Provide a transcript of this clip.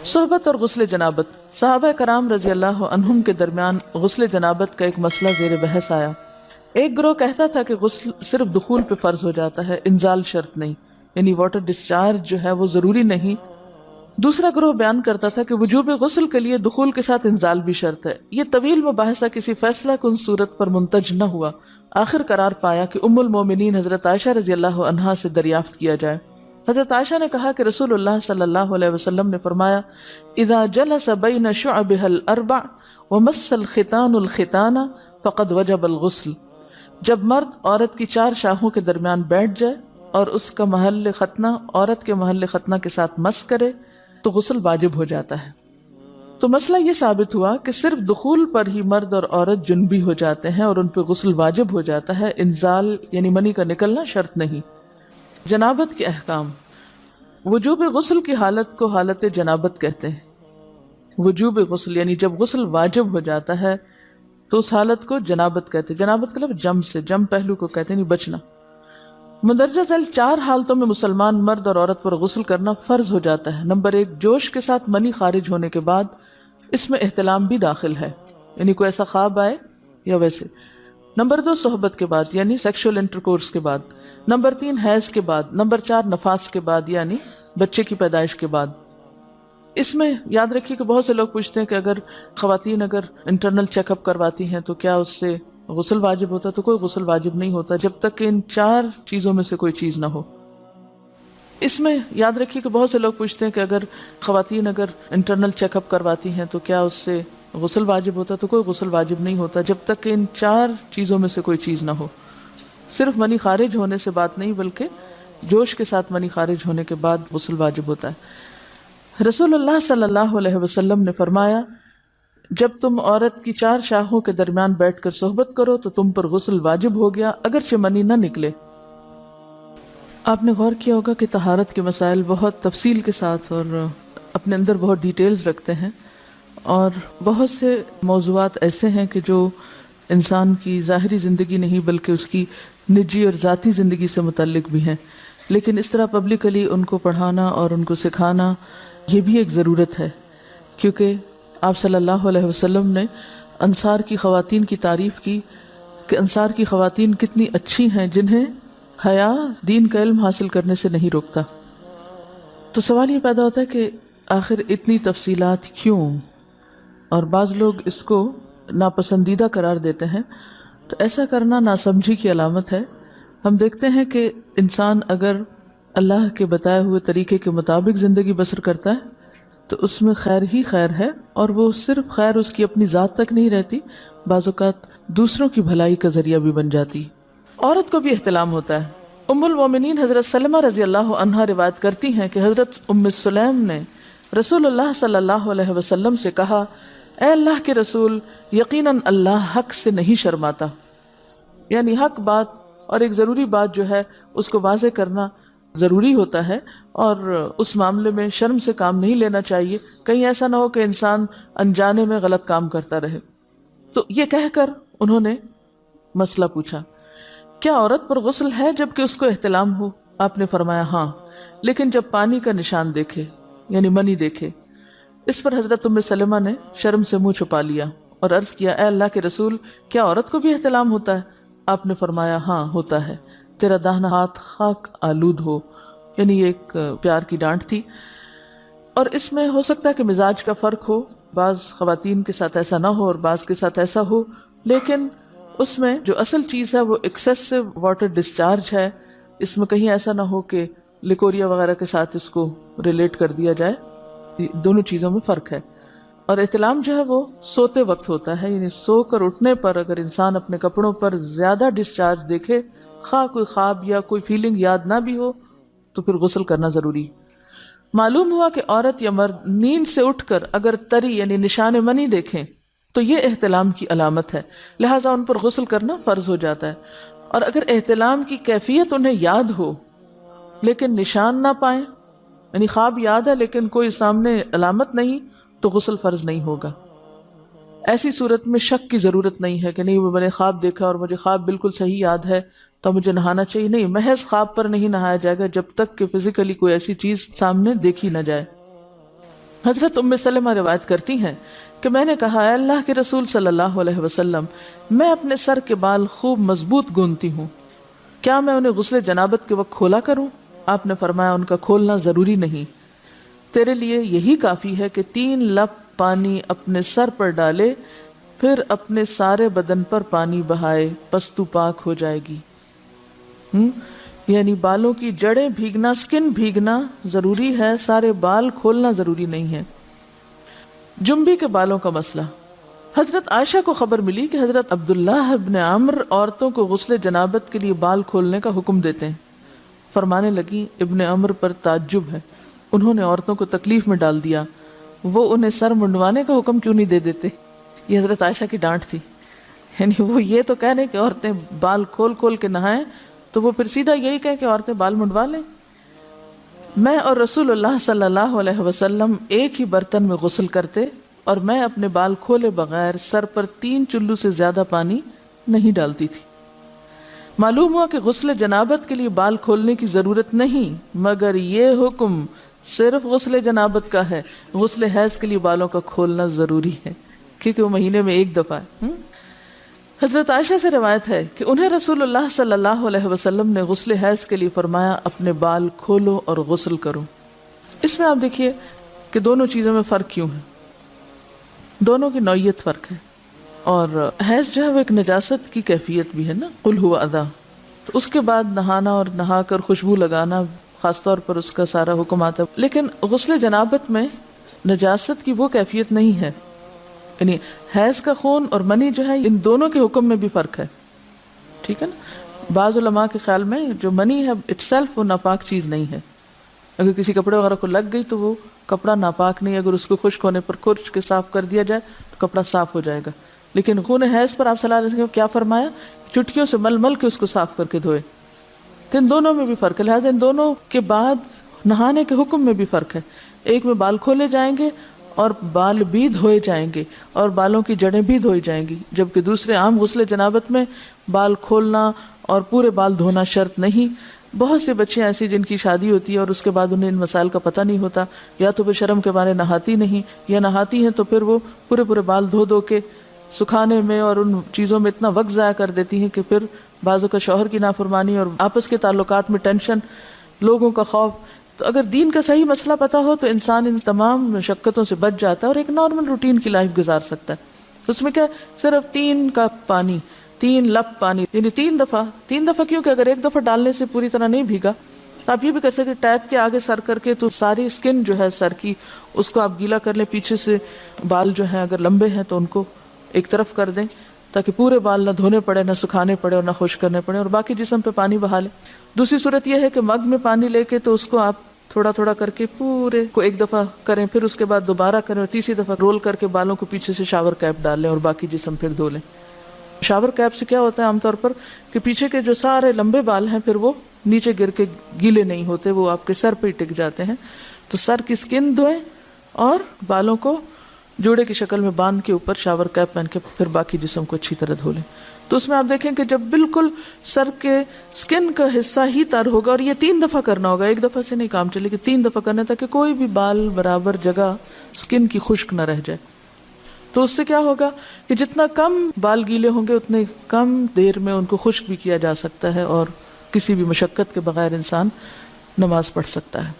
صحبت اور غسل جنابت۔ صحابہ کرام رضی اللہ عنہم کے درمیان غسل جنابت کا ایک مسئلہ زیر بحث آیا۔ ایک گروہ کہتا تھا کہ غسل صرف دخول پہ فرض ہو جاتا ہے، انزال شرط نہیں، یعنی واٹر ڈسچارج جو ہے وہ ضروری نہیں۔ دوسرا گروہ بیان کرتا تھا کہ وجوب غسل کے لیے دخول کے ساتھ انزال بھی شرط ہے۔ یہ طویل مباحثہ کسی فیصلہ کن صورت پر منتج نہ ہوا۔ آخر قرار پایا کہ ام المومنین حضرت عائشہ رضی اللہ عنہا سے دریافت کیا جائے۔ حضرت عائشہ نے کہا کہ رسول اللہ صلی اللہ علیہ وسلم نے فرمایا، اذا جلس بین شعبها الاربع ومس الختان الختان فقد وجب الغسل۔ جب مرد عورت کی چار شاخوں کے درمیان بیٹھ جائے اور اس کا محل ختنہ عورت کے محل ختنہ کے ساتھ مس کرے تو غسل واجب ہو جاتا ہے۔ تو مسئلہ یہ ثابت ہوا کہ صرف دخول پر ہی مرد اور عورت جنبی ہو جاتے ہیں اور ان پہ غسل واجب ہو جاتا ہے، انزال یعنی منی کا نکلنا شرط نہیں۔ جنابت کے احکام۔ وجوب غسل کی حالت کو حالت جنابت کہتے ہیں۔ وجوب غسل یعنی جب غسل واجب ہو جاتا ہے تو اس حالت کو جنابت کہتے ہیں۔ جنابت کا لفظ جم سے، جم پہلو کو کہتے ہیں، نہیں بچنا۔ مندرجہ ذیل چار حالتوں میں مسلمان مرد اور عورت پر غسل کرنا فرض ہو جاتا ہے۔ نمبر 1، جوش کے ساتھ منی خارج ہونے کے بعد، اس میں احتلام بھی داخل ہے، یعنی کوئی ایسا خواب آئے یا ویسے۔ نمبر 2، صحبت کے بعد یعنی سیکشول انٹرکورس کے بعد۔ نمبر 3، حیض کے بعد۔ نمبر 4، نفاس کے بعد یعنی بچے کی پیدائش کے بعد۔ اس میں یاد رکھیے کہ بہت سے لوگ پوچھتے ہیں کہ اگر خواتین انٹرنل چیک اپ کرواتی ہیں تو کیا اس سے غسل واجب ہوتا؟ تو کوئی غسل واجب نہیں ہوتا جب تک کہ ان چار چیزوں میں سے کوئی چیز نہ ہو۔ اس میں یاد رکھیے کہ بہت سے لوگ پوچھتے ہیں کہ اگر خواتین انٹرنل چیک اپ کرواتی ہیں تو کیا اس سے غسل واجب ہوتا؟ تو کوئی غسل واجب نہیں ہوتا جب تک کہ ان چار چیزوں میں سے کوئی چیز نہ ہو۔ صرف منی خارج ہونے سے بات نہیں، بلکہ جوش کے ساتھ منی خارج ہونے کے بعد غسل واجب ہوتا ہے۔ رسول اللہ صلی اللہ علیہ وسلم نے فرمایا، جب تم عورت کی چار شاخوں کے درمیان بیٹھ کر صحبت کرو تو تم پر غسل واجب ہو گیا اگرچہ منی نہ نکلے۔ آپ نے غور کیا ہوگا کہ طہارت کے مسائل بہت تفصیل کے ساتھ اور اپنے اندر بہت ڈیٹیلز رکھتے ہیں، اور بہت سے موضوعات ایسے ہیں کہ جو انسان کی ظاہری زندگی نہیں بلکہ اس کی نجی اور ذاتی زندگی سے متعلق بھی ہیں، لیکن اس طرح پبلکلی ان کو پڑھانا اور ان کو سکھانا یہ بھی ایک ضرورت ہے، کیونکہ آپ صلی اللہ علیہ وسلم نے انصار کی خواتین کی تعریف کی کہ انصار کی خواتین کتنی اچھی ہیں جنہیں حیا دین کا علم حاصل کرنے سے نہیں روکتا۔ تو سوال یہ پیدا ہوتا ہے کہ آخر اتنی تفصیلات کیوں؟ اور بعض لوگ اس کو ناپسندیدہ قرار دیتے ہیں، تو ایسا کرنا ناسمجھی کی علامت ہے۔ ہم دیکھتے ہیں کہ انسان اگر اللہ کے بتائے ہوئے طریقے کے مطابق زندگی بسر کرتا ہے تو اس میں خیر ہی خیر ہے، اور وہ صرف خیر اس کی اپنی ذات تک نہیں رہتی، بعض اوقات دوسروں کی بھلائی کا ذریعہ بھی بن جاتی۔ عورت کو بھی احتلام ہوتا ہے۔ ام المومنین حضرت سلمہ رضی اللہ عنہا روایت کرتی ہیں کہ حضرت ام سلیم نے رسول اللہ صلی اللہ علیہ وسلم سے کہا، اے اللہ کے رسول، یقیناً اللہ حق سے نہیں شرماتا، یعنی حق بات اور ایک ضروری بات جو ہے اس کو واضح کرنا ضروری ہوتا ہے، اور اس معاملے میں شرم سے کام نہیں لینا چاہیے، کہیں ایسا نہ ہو کہ انسان انجانے میں غلط کام کرتا رہے۔ تو یہ کہہ کر انہوں نے مسئلہ پوچھا، کیا عورت پر غسل ہے جبکہ اس کو احتلام ہو؟ آپ نے فرمایا ہاں، لیکن جب پانی کا نشان دیکھے یعنی منی دیکھے۔ اس پر حضرت ام سلمہ نے شرم سے منہ چھپا لیا اور عرض کیا، اے اللہ کے رسول، کیا عورت کو بھی احتلام ہوتا ہے؟ آپ نے فرمایا ہاں ہوتا ہے، تیرا داہنا ہاتھ خاک آلود ہو، یعنی یہ ایک پیار کی ڈانٹ تھی۔ اور اس میں ہو سکتا ہے کہ مزاج کا فرق ہو، بعض خواتین کے ساتھ ایسا نہ ہو اور بعض کے ساتھ ایسا ہو، لیکن اس میں جو اصل چیز ہے وہ ایکسیسو واٹر ڈسچارج ہے۔ اس میں کہیں ایسا نہ ہو کہ لیکوریا وغیرہ کے ساتھ اس کو ریلیٹ کر دیا جائے، دونوں چیزوں میں فرق ہے۔ اور احتلام جو ہے وہ سوتے وقت ہوتا ہے، یعنی سو کر اٹھنے پر اگر انسان اپنے کپڑوں پر زیادہ ڈسچارج دیکھے، خواہ کوئی خواب یا کوئی فیلنگ یاد نہ بھی ہو، تو پھر غسل کرنا ضروری۔ معلوم ہوا کہ عورت یا مرد نیند سے اٹھ کر اگر تری یعنی نشان منی دیکھیں تو یہ احتلام کی علامت ہے، لہٰذا ان پر غسل کرنا فرض ہو جاتا ہے۔ اور اگر احتلام کی کیفیت انہیں یاد ہو لیکن نشان نہ پائیں، یعنی خواب یاد ہے لیکن کوئی سامنے علامت نہیں، تو غسل فرض نہیں ہوگا۔ ایسی صورت میں شک کی ضرورت نہیں ہے کہ نہیں میں نے خواب دیکھا اور مجھے خواب بالکل صحیح یاد ہے تو مجھے نہانا چاہیے، نہیں، محض خواب پر نہیں نہایا جائے گا جب تک کہ فزیکلی کوئی ایسی چیز سامنے دیکھی نہ جائے۔ حضرت ام سلمہ روایت کرتی ہیں کہ میں نے کہا اے اللہ کے رسول صلی اللہ علیہ وسلم، میں اپنے سر کے بال خوب مضبوط گوندتی ہوں، کیا میں انہیں غسل جنابت کے وقت کھولا کروں؟ آپ نے فرمایا ان کا کھولنا ضروری نہیں، تیرے لیے یہی کافی ہے کہ 3 لپ پانی اپنے سر پر ڈالے، پھر اپنے سارے بدن پر پانی بہائے، پس تو پاک ہو جائے گی۔ یعنی بالوں کی جڑیں بھیگنا، سکن بھیگنا ضروری ہے، سارے بال کھولنا ضروری نہیں ہے۔ جنبی کے بالوں کا مسئلہ، حضرت عائشہ کو خبر ملی کہ حضرت عبداللہ ابن عمرو عورتوں کو غسل جنابت کے لیے بال کھولنے کا حکم دیتے ہیں۔ فرمانے لگی ابن عمرو پر تعجب ہے، انہوں نے عورتوں کو تکلیف میں ڈال دیا، وہ انہیں سر منڈوانے کا حکم کیوں نہیں دے دیتے؟ یہ حضرت عائشہ کی ڈانٹ تھی، یعنی وہ یہ تو کہنے کہ عورتیں بال کھول کھول کے نہائیں، تو وہ پھر سیدھا یہی کہیں کہ عورتیں بال منڈوا لیں۔ میں اور رسول اللہ صلی اللہ علیہ وسلم ایک ہی برتن میں غسل کرتے، اور میں اپنے بال کھولے بغیر سر پر 3 چلو سے زیادہ پانی نہیں ڈالتی تھی۔ معلوم ہوا کہ غسل جنابت کے لیے بال کھولنے کی ضرورت نہیں، مگر یہ حکم صرف غسل جنابت کا ہے، غسل حیض کے لیے بالوں کا کھولنا ضروری ہے، کیونکہ وہ مہینے میں ایک دفعہ ہے۔ حضرت عائشہ سے روایت ہے کہ انہیں رسول اللہ صلی اللہ علیہ وسلم نے غسل حیض کے لیے فرمایا اپنے بال کھولو اور غسل کرو۔ اس میں آپ دیکھیے کہ دونوں چیزوں میں فرق کیوں ہے، دونوں کی نوعیت فرق ہے، اور حیض جو ہے وہ ایک نجاست کی کیفیت بھی ہے نا، قل ہوا اذی، تو اس کے بعد نہانا اور نہا کر خوشبو لگانا خاص طور پر اس کا سارا حکم آتا ہے، لیکن غسل جنابت میں نجاست کی وہ کیفیت نہیں ہے، یعنی حیض کا خون اور منی جو ہے ان دونوں کے حکم میں بھی فرق ہے، ٹھیک ہے نا۔ بعض علماء کے خیال میں جو منی ہے اٹ سیلف وہ ناپاک چیز نہیں ہے، اگر کسی کپڑے وغیرہ کو لگ گئی تو وہ کپڑا ناپاک نہیں، اگر اس کو خشک ہونے پر خرچ کے صاف کر دیا جائے تو کپڑا صاف ہو جائے گا، لیکن خون حیض پر آپ صلی اللہ علیہ وسلم کیا فرمایا، چٹکیوں سے مل مل کے اس کو صاف کر کے دھوئے، تو ان دونوں میں بھی فرق ہے، لہٰذا ان دونوں کے بعد نہانے کے حکم میں بھی فرق ہے، ایک میں بال کھولے جائیں گے اور بال بھی دھوئے جائیں گے اور بالوں کی جڑیں بھی دھوئی جائیں گی، جبکہ دوسرے عام غسل جنابت میں بال کھولنا اور پورے بال دھونا شرط نہیں۔ بہت سی بچیاں ایسی جن کی شادی ہوتی ہے اور اس کے بعد انہیں ان مسائل کا پتہ نہیں ہوتا، یا تو وہ شرم کے مارے نہاتی نہیں، یا نہاتی ہیں تو پھر وہ پورے بال دھو دھو کے سکھانے میں اور ان چیزوں میں اتنا وقت ضائع کر دیتی ہیں کہ پھر بعضوں کا شوہر کی نافرمانی اور آپس کے تعلقات میں ٹینشن، لوگوں کا خوف۔ تو اگر دین کا صحیح مسئلہ پتہ ہو تو انسان ان تمام مشقتوں سے بچ جاتا ہے اور ایک نارمل روٹین کی لائف گزار سکتا ہے۔ اس میں کیا صرف 3 کپ پانی، 3 لپ پانی، یعنی 3 دفعہ کیوں کہ اگر ایک دفعہ ڈالنے سے پوری طرح نہیں بھیگا تو آپ یہ بھی کر سکتے ٹیپ کے آگے سر کر کے، تو ساری اسکن جو ہے سر کی اس کو آپ گیلا کر لیں، پیچھے سے بال جو ہیں اگر لمبے ہیں تو ان کو ایک طرف کر دیں تاکہ پورے بال نہ دھونے پڑے، نہ سکھانے پڑے اور نہ خشک کرنے پڑے، اور باقی جسم پہ پانی بہا لیں۔ دوسری صورت یہ ہے کہ مگ میں پانی لے کے تو اس کو آپ تھوڑا تھوڑا کر کے پورے کو ایک دفعہ کریں، پھر اس کے بعد دوبارہ کریں، اور تیسری دفعہ رول کر کے بالوں کو پیچھے سے شاور کیپ ڈال لیں اور باقی جسم پھر دھو لیں۔ شاور کیپ سے کیا ہوتا ہے عام طور پر کہ پیچھے کے جو سارے لمبے بال ہیں پھر وہ نیچے گر کے گیلے نہیں ہوتے، وہ آپ کے سر پہ ہی ٹک جاتے ہیں۔ تو سر کی اسکن دھوئیں اور بالوں کو جوڑے کی شکل میں باندھ کے اوپر شاور کیپ پہن کے پھر باقی جسم کو اچھی طرح دھو لیں۔ تو اس میں آپ دیکھیں کہ جب بالکل سر کے سکن کا حصہ ہی تر ہوگا، اور یہ 3 دفعہ کرنا ہوگا، ایک دفعہ سے نہیں کام چلے کہ 3 دفعہ کرنا، تاکہ کوئی بھی بال برابر جگہ سکن کی خشک نہ رہ جائے۔ تو اس سے کیا ہوگا کہ جتنا کم بال گیلے ہوں گے اتنے کم دیر میں ان کو خشک بھی کیا جا سکتا ہے، اور کسی بھی مشقت کے بغیر انسان نماز پڑھ سکتا ہے۔